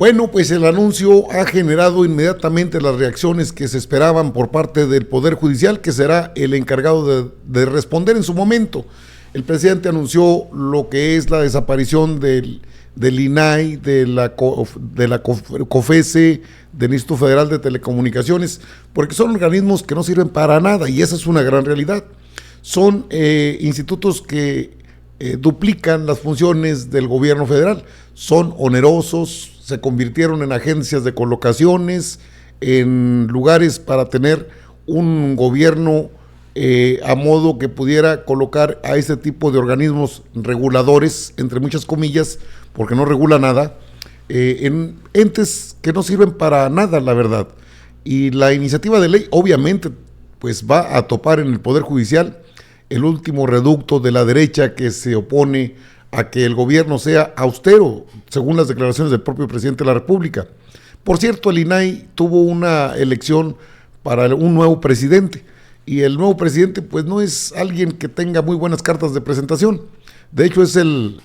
Bueno, pues el anuncio ha generado inmediatamente las reacciones que se esperaban por parte del Poder Judicial, que será el encargado de responder en su momento. El presidente anunció lo que es la desaparición del INAI, de la COFESE, del Instituto Federal de Telecomunicaciones, porque son organismos que no sirven para nada, y esa es una gran realidad. Son institutos que duplican las funciones del gobierno federal, son onerosos, se convirtieron en agencias de colocaciones, en lugares para tener un gobierno a modo que pudiera colocar a este tipo de organismos reguladores, entre muchas comillas, porque no regula nada, en entes que no sirven para nada, la verdad. Y la iniciativa de ley, obviamente, pues va a topar en el Poder Judicial el último reducto de la derecha que se opone a que el gobierno sea austero, según las declaraciones del propio presidente de la República. Por cierto, el INAI tuvo una elección para un nuevo presidente, y el nuevo presidente pues no es alguien que tenga muy buenas cartas de presentación. De hecho, es el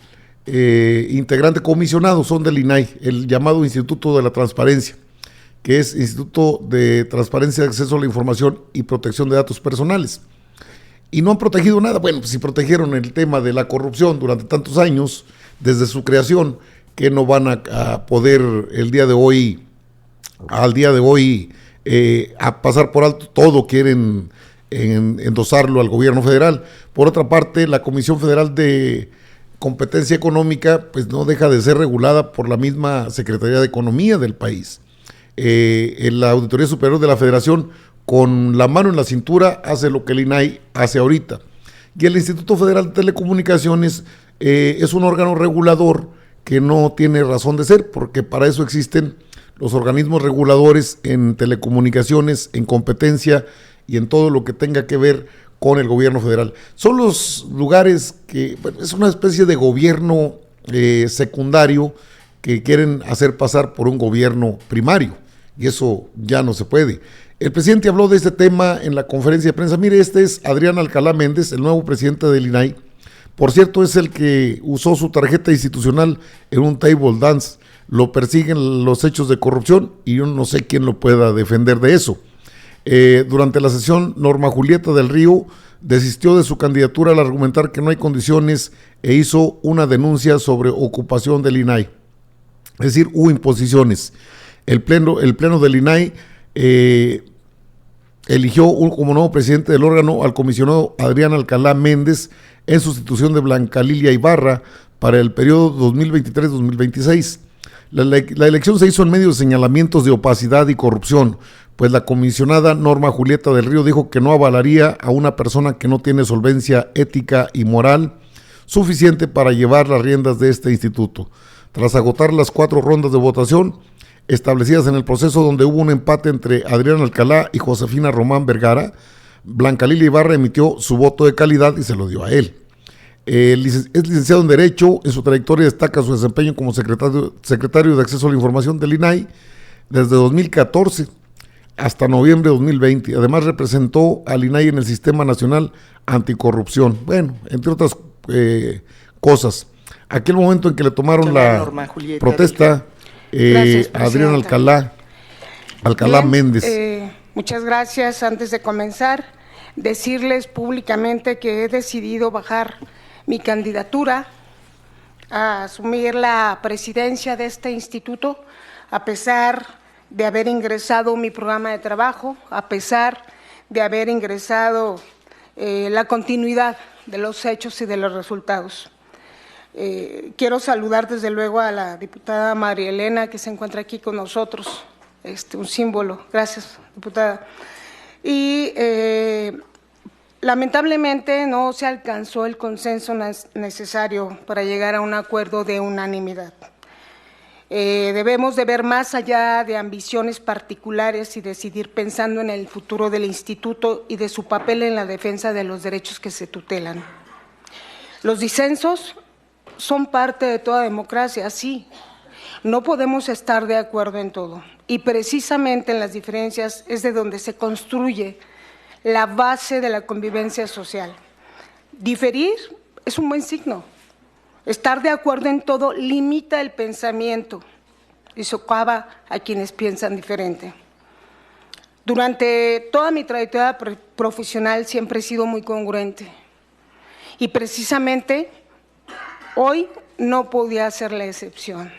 integrante comisionado, son del INAI, el llamado Instituto de la Transparencia, que es Instituto de Transparencia de Acceso a la Información y Protección de Datos Personales. Y no han protegido nada. Bueno, pues si protegieron el tema de la corrupción durante tantos años, desde su creación, que no van a poder al día de hoy, a pasar por alto todo, quieren endosarlo al gobierno federal. Por otra parte, la Comisión Federal de Competencia Económica, pues no deja de ser regulada por la misma Secretaría de Economía del país. La Auditoría Superior de la Federación, con la mano en la cintura, hace lo que el INAI hace ahorita. Y el Instituto Federal de Telecomunicaciones es un órgano regulador que no tiene razón de ser, porque para eso existen los organismos reguladores en telecomunicaciones, en competencia y en todo lo que tenga que ver con el gobierno federal. Son los lugares que, bueno, es una especie de gobierno secundario que quieren hacer pasar por un gobierno primario, y eso ya no se puede. El presidente habló de este tema en la conferencia de prensa. Mire, este es Adrián Alcalá Méndez, el nuevo presidente del INAI. Por cierto, es el que usó su tarjeta institucional en un table dance. Lo persiguen los hechos de corrupción y yo no sé quién lo pueda defender de eso. Durante la sesión, Norma Julieta del Río desistió de su candidatura al argumentar que no hay condiciones e hizo una denuncia sobre ocupación del INAI. Es decir, hubo imposiciones. El pleno del INAI eligió como nuevo presidente del órgano al comisionado Adrián Alcalá Méndez en sustitución de Blanca Lilia Ibarra para el periodo 2023-2026. La elección se hizo en medio de señalamientos de opacidad y corrupción, pues la comisionada Norma Julieta del Río dijo que no avalaría a una persona que no tiene solvencia ética y moral suficiente para llevar las riendas de este instituto. Tras agotar las 4 rondas de votación establecidas en el proceso, donde hubo un empate entre Adrián Alcalá y Josefina Román Vergara, Blanca Lilia Ibarra emitió su voto de calidad y se lo dio a él. Es licenciado en Derecho. En su trayectoria destaca su desempeño como secretario de Acceso a la Información del INAI desde 2014 hasta noviembre de 2020. Además, representó al INAI en el Sistema Nacional Anticorrupción. Bueno, entre otras cosas. Aquel momento en que le tomaron la protesta a Adrián Alcalá Méndez. Muchas gracias. Antes de comenzar, decirles públicamente que he decidido bajar mi candidatura a asumir la presidencia de este instituto, a pesar de haber ingresado mi programa de trabajo, a pesar de haber ingresado la continuidad de los hechos y de los resultados. Quiero saludar desde luego a la diputada María Elena, que se encuentra aquí con nosotros, un símbolo. Gracias, diputada. Y lamentablemente no se alcanzó el consenso necesario para llegar a un acuerdo de unanimidad. Debemos de ver más allá de ambiciones particulares y decidir pensando en el futuro del instituto y de su papel en la defensa de los derechos que se tutelan. Los disensos son parte de toda democracia, sí. No podemos estar de acuerdo en todo, y precisamente en las diferencias es de donde se construye la base de la convivencia social. Diferir es un buen signo. Estar de acuerdo en todo limita el pensamiento, y socava a quienes piensan diferente. Durante toda mi trayectoria profesional siempre he sido muy congruente y precisamente hoy no podía ser la excepción.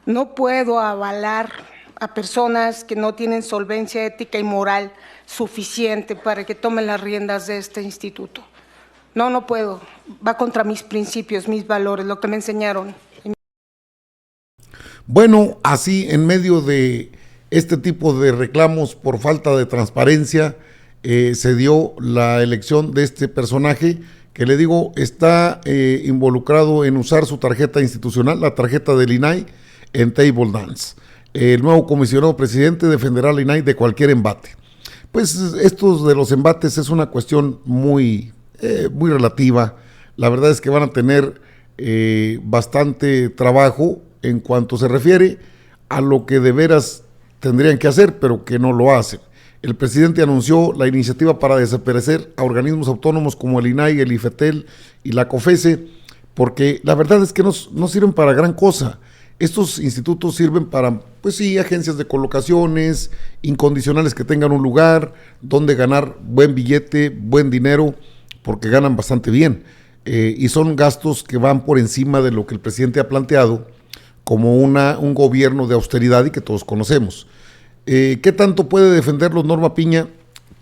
No puedo avalar a personas que no tienen solvencia ética y moral suficiente para que tomen las riendas de este instituto. No puedo. Va contra mis principios, mis valores, lo que me enseñaron. Bueno, así en medio de este tipo de reclamos por falta de transparencia, se dio la elección de este personaje que, le digo, está involucrado en usar su tarjeta institucional, la tarjeta del INAI, en table dance. El nuevo comisionado presidente defenderá al INAI de cualquier embate. Pues estos de los embates es una cuestión muy relativa. La verdad es que van a tener bastante trabajo en cuanto se refiere a lo que de veras tendrían que hacer, pero que no lo hacen. El presidente anunció la iniciativa para desaparecer a organismos autónomos como el INAI, el IFETEL y la COFESE, porque la verdad es que no sirven para gran cosa. Estos institutos sirven para, pues sí, agencias de colocaciones incondicionales que tengan un lugar donde ganar buen billete, buen dinero, porque ganan bastante bien. Y son gastos que van por encima de lo que el presidente ha planteado como un gobierno de austeridad y que todos conocemos. ¿Qué tanto puede defenderlos Norma Piña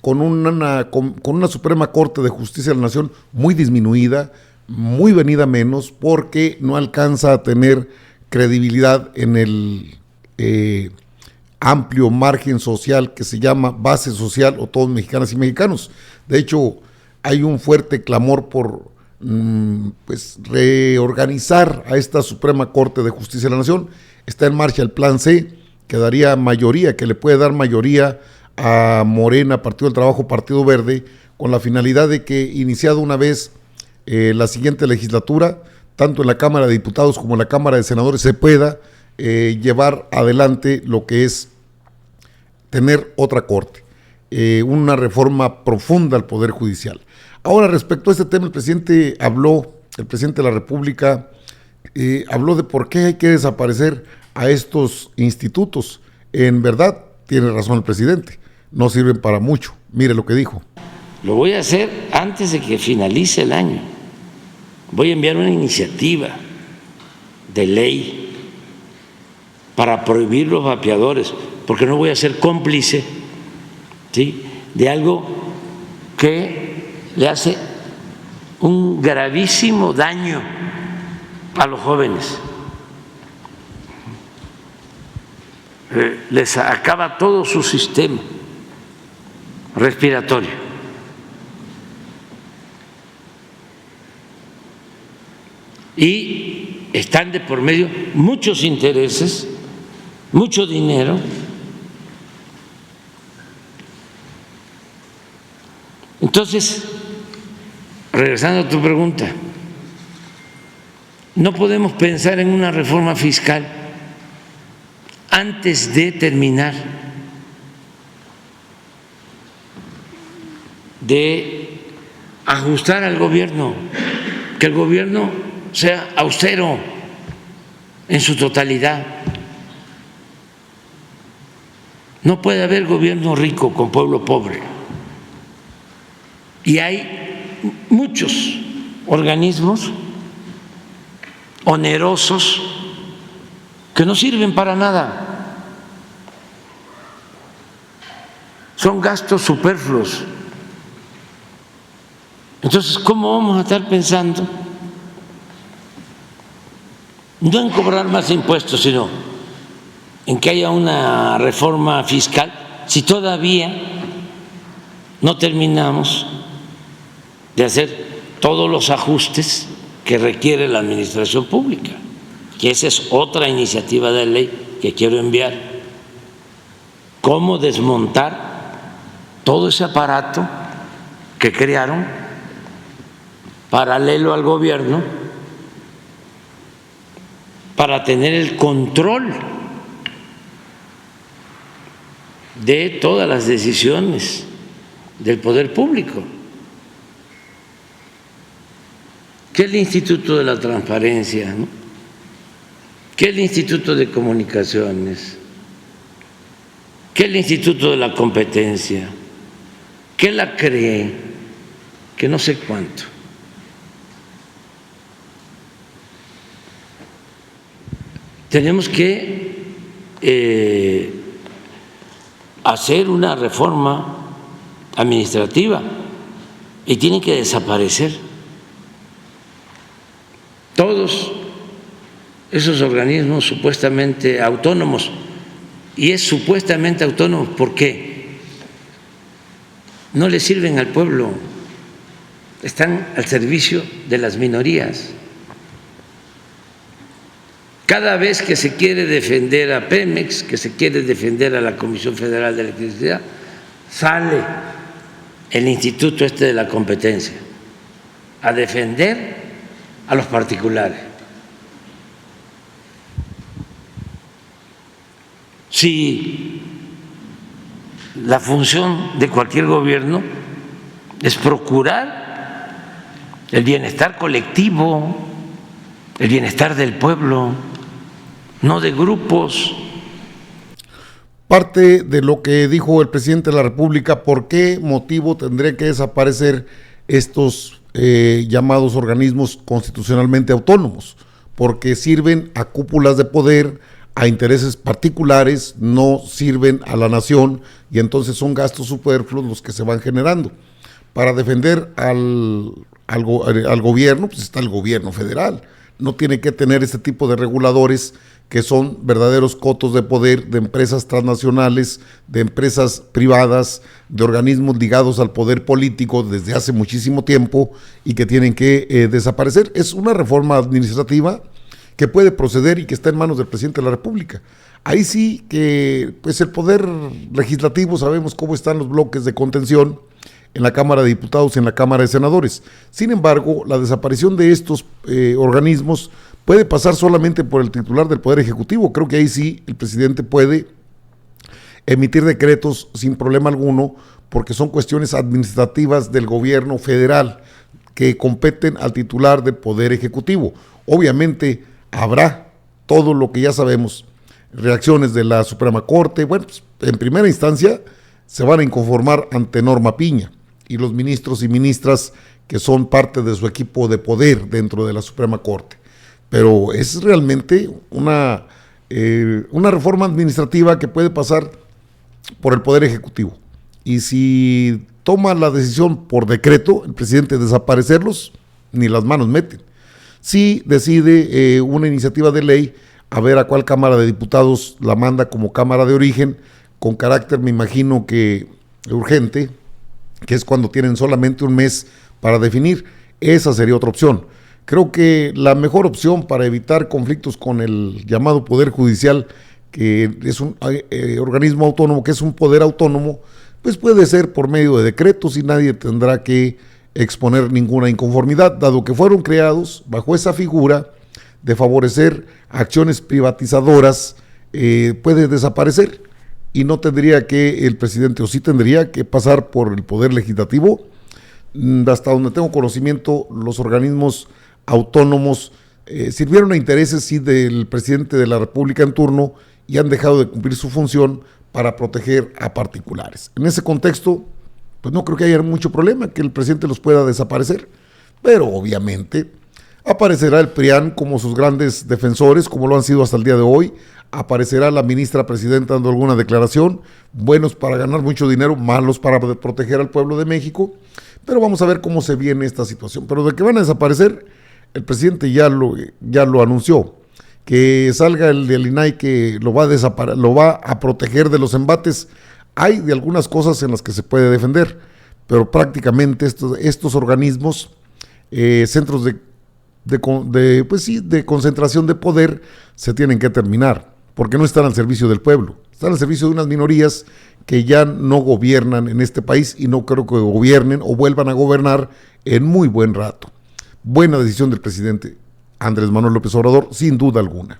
con una Suprema Corte de Justicia de la Nación muy disminuida, muy venida menos, porque no alcanza a tener credibilidad en el amplio margen social que se llama base social o todos mexicanas y mexicanos? De hecho, hay un fuerte clamor por pues reorganizar a esta Suprema Corte de Justicia de la Nación. Está en marcha el Plan C, que daría mayoría, que le puede dar mayoría a Morena, Partido del Trabajo, Partido Verde, con la finalidad de que, iniciado una vez la siguiente legislatura, tanto en la Cámara de Diputados como en la Cámara de Senadores, se pueda llevar adelante lo que es tener otra corte, una reforma profunda al Poder Judicial. Ahora, respecto a este tema, el presidente de la República habló de por qué hay que desaparecer a estos institutos. En verdad, tiene razón el presidente, no sirven para mucho. Mire lo que dijo. Lo voy a hacer antes de que finalice el año. Voy a enviar una iniciativa de ley para prohibir los vapeadores, porque no voy a ser cómplice, ¿sí?, de algo que le hace un gravísimo daño a los jóvenes. Les acaba todo su sistema respiratorio. Y están de por medio muchos intereses, mucho dinero. Entonces, regresando a tu pregunta, no podemos pensar en una reforma fiscal antes de terminar de ajustar al gobierno, que el gobierno sea austero en su totalidad. No puede haber gobierno rico con pueblo pobre. Y hay muchos organismos onerosos que no sirven para nada. Son gastos superfluos. Entonces, ¿cómo vamos a estar pensando no en cobrar más impuestos, sino en que haya una reforma fiscal si todavía no terminamos de hacer todos los ajustes que requiere la administración pública? Que esa es otra iniciativa de ley que quiero enviar. Cómo desmontar todo ese aparato que crearon paralelo al gobierno para tener el control de todas las decisiones del poder público. Que el Instituto de la Transparencia, ¿no?, que el Instituto de Comunicaciones, que el Instituto de la Competencia, que la CRE, que no sé cuánto. Tenemos que hacer una reforma administrativa y tienen que desaparecer todos esos organismos supuestamente autónomos. Y es supuestamente autónomo porque no le sirven al pueblo, están al servicio de las minorías. Cada vez que se quiere defender a Pemex, que se quiere defender a la Comisión Federal de Electricidad, sale el Instituto de la Competencia a defender a los particulares. Si la función de cualquier gobierno es procurar el bienestar colectivo, el bienestar del pueblo, no de grupos. Parte de lo que dijo el presidente de la República, ¿por qué motivo tendría que desaparecer estos llamados organismos constitucionalmente autónomos? Porque sirven a cúpulas de poder, a intereses particulares, no sirven a la nación y entonces son gastos superfluos los que se van generando. Para defender al gobierno, pues está el gobierno federal. No tiene que tener este tipo de reguladores que son verdaderos cotos de poder de empresas transnacionales, de empresas privadas, de organismos ligados al poder político desde hace muchísimo tiempo y que tienen que desaparecer. Es una reforma administrativa que puede proceder y que está en manos del presidente de la República. Ahí sí que pues el poder legislativo, sabemos cómo están los bloques de contención en la Cámara de Diputados y en la Cámara de Senadores. Sin embargo, la desaparición de estos organismos puede pasar solamente por el titular del Poder Ejecutivo. Creo que ahí sí el presidente puede emitir decretos sin problema alguno, porque son cuestiones administrativas del gobierno federal que competen al titular del Poder Ejecutivo. Obviamente habrá todo lo que ya sabemos, reacciones de la Suprema Corte. Bueno, pues, en primera instancia se van a inconformar ante Norma Piña y los ministros y ministras que son parte de su equipo de poder dentro de la Suprema Corte. Pero es realmente una reforma administrativa que puede pasar por el Poder Ejecutivo. Y si toma la decisión por decreto, el presidente, de desaparecerlos, ni las manos meten. Si decide una iniciativa de ley, a ver a cuál Cámara de Diputados la manda como Cámara de Origen, con carácter, me imagino que urgente, que es cuando tienen solamente un mes para definir. Esa sería otra opción. Creo que la mejor opción para evitar conflictos con el llamado Poder Judicial, que es un organismo autónomo, que es un poder autónomo, pues puede ser por medio de decretos y nadie tendrá que exponer ninguna inconformidad, dado que fueron creados bajo esa figura de favorecer acciones privatizadoras. Puede desaparecer y no tendría que el presidente, o sí tendría que pasar por el Poder Legislativo. Hasta donde tengo conocimiento, los organismos autónomos sirvieron a intereses, sí, del presidente de la República en turno y han dejado de cumplir su función para proteger a particulares. En ese contexto, pues no creo que haya mucho problema que el presidente los pueda desaparecer, pero obviamente aparecerá el PRIAN como sus grandes defensores, como lo han sido hasta el día de hoy. Aparecerá la ministra presidenta dando alguna declaración, buenos para ganar mucho dinero, malos para proteger al pueblo de México, pero vamos a ver cómo se viene esta situación. Pero de que van a desaparecer, el presidente ya lo anunció, que salga el del INAI que lo va a proteger de los embates. Hay de algunas cosas en las que se puede defender, pero prácticamente estos organismos, centros de concentración de poder, se tienen que terminar, porque no están al servicio del pueblo, están al servicio de unas minorías que ya no gobiernan en este país y no creo que gobiernen o vuelvan a gobernar en muy buen rato. Buena decisión del presidente Andrés Manuel López Obrador, sin duda alguna.